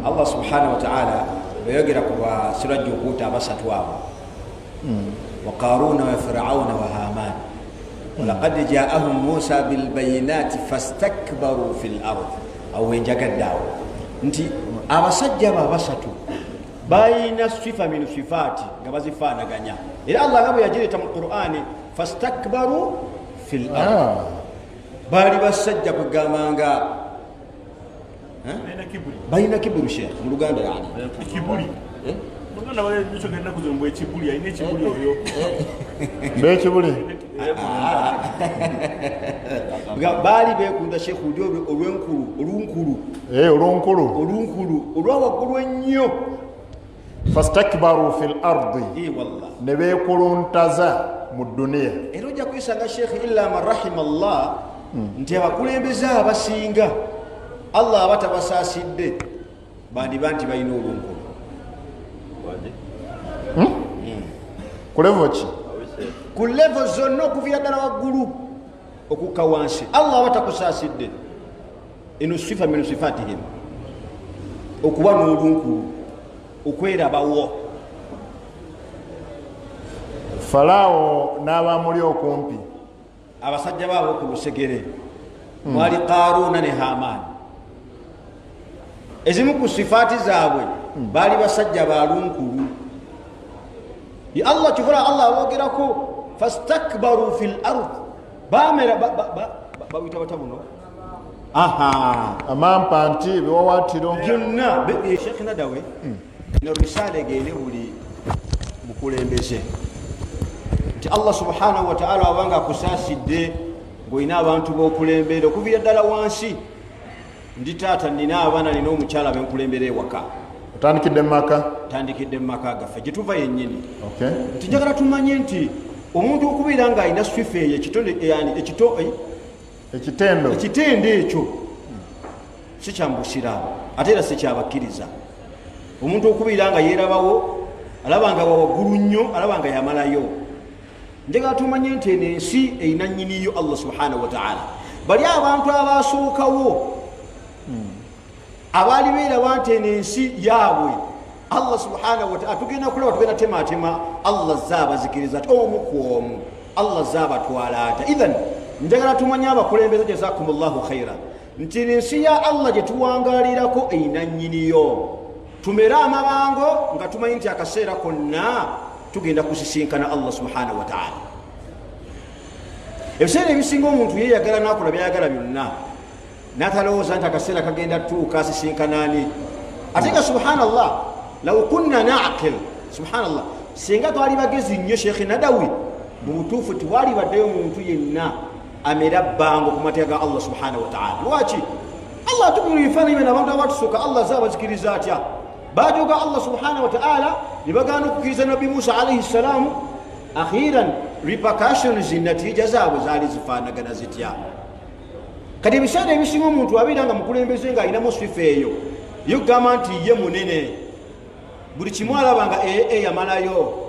Allah subhanahu wa ta'ala yogera kuba sirajju okuta abasatu abo wa qaruna wa fir'auna wa haman ولقد جاءهم موسى بالبينات فاستكبروا في الأرض أو ينجقدوا انت abasajja babasatu bayina sifa min sifati nga bazifaanaganya era Allah ngabo yagireta mu Qur'ani fastakbaru fil ard bali basajja kugamanga bayina kiburi sheikh mu Luganda yani kiburi muganda wale bicho genda kuzombo ekibuli ayine ekibuli oyo be ekibuli bali bekunda sheikh ulyo olwenkulu olwawagulu ennyo fastakbaru fil ardi wallah ne bekuluntaza mu dunia era ojja kwisanga sheikh illa man rahima Allah nti abakulembeze abasinga Allah abatabasaasidde bandiba nti balina olunkulu ku level ki ku level zonna okuviira ddala waggulu okukka wansi Allah abatakusaasidde eno sifa min sifatihim okuba n'olunkulu okwerabawo Falaawo n'abamuli okumpi abasajja baabo ku lusegere mwali Qaruna ne Haman ezimu ku sifaati zaabwe baali basajja balunkulu Allah kivula Allah awogerako fastakbaru fil ard bamera bawita batabuno amampa nti biwawatiro byonna Sheikh Nadawe no risale gene buli mukulembeze nti Allah subhanahu wa ta'ala abanga kusaasidde ngoina abantu b'okulembera okuviira ddala wansi ndi taata nina abaana nina omukyala benkulembera ewaka otandikidde mu maka gaffe gye tuva yennyini okay nti njagala tumanye nti omuntu okubeera ng'alina sifa eyo ekitendo ekyo si kyambusiraawo ate era si kyabakkiriza omuntu okubeera nga yeerabawo alaba nga wawaggulu nnyo alaba nga yamalayo njagala tumanye nti eno ensi erina nnyiniyo Allah subhanahu wa ta'ala bali abantu abasookawo abaali beeraba nti eno ensi yaabwe Allah subhanahu wa ta'ala tugenda kulaba tugenda tematema Allah zaabazikiriza ati omu ku omu Allah zaabatwala ata idhan njagala tumanye abakulembeze jazakumullahu khaira nti ensi ya Allah gye tuwangalirako erina nnyiniyo tumere amabango nga tumanyi nti akaseera konna tugenda kusisinkana Allah subhanahu wa ta'ala ebiseera ebisinga omuntu yeeyagala nakola byayagala byonna natalowooza nti akaseera kagenda tuuka asisinkanani ate nga subhanallah law kunna na'qil subhanallah singa twali bagezi nnyo Sheikh Nadawi mu butuufu tiwali baddeyo omuntu yenna amera bbango ku mateeka ga Allah subhanahu wa ta'ala lwaki Allah atugulira ebifaananyi bino abantu abatusooka Allah zaabazikiriza atya bajoga Allah subhanahu wa ta'ala nibagana okukkiriza Nabi Musa alayhi salam akhiran repercussions natija zaabwe zaali zifaanagana zitya kati ebiseera ebisinga omuntu abeera nga mukulembeze nga alinamu sifa eyo yo kugamba nti ye munene buli kimu alaba nga yamalayo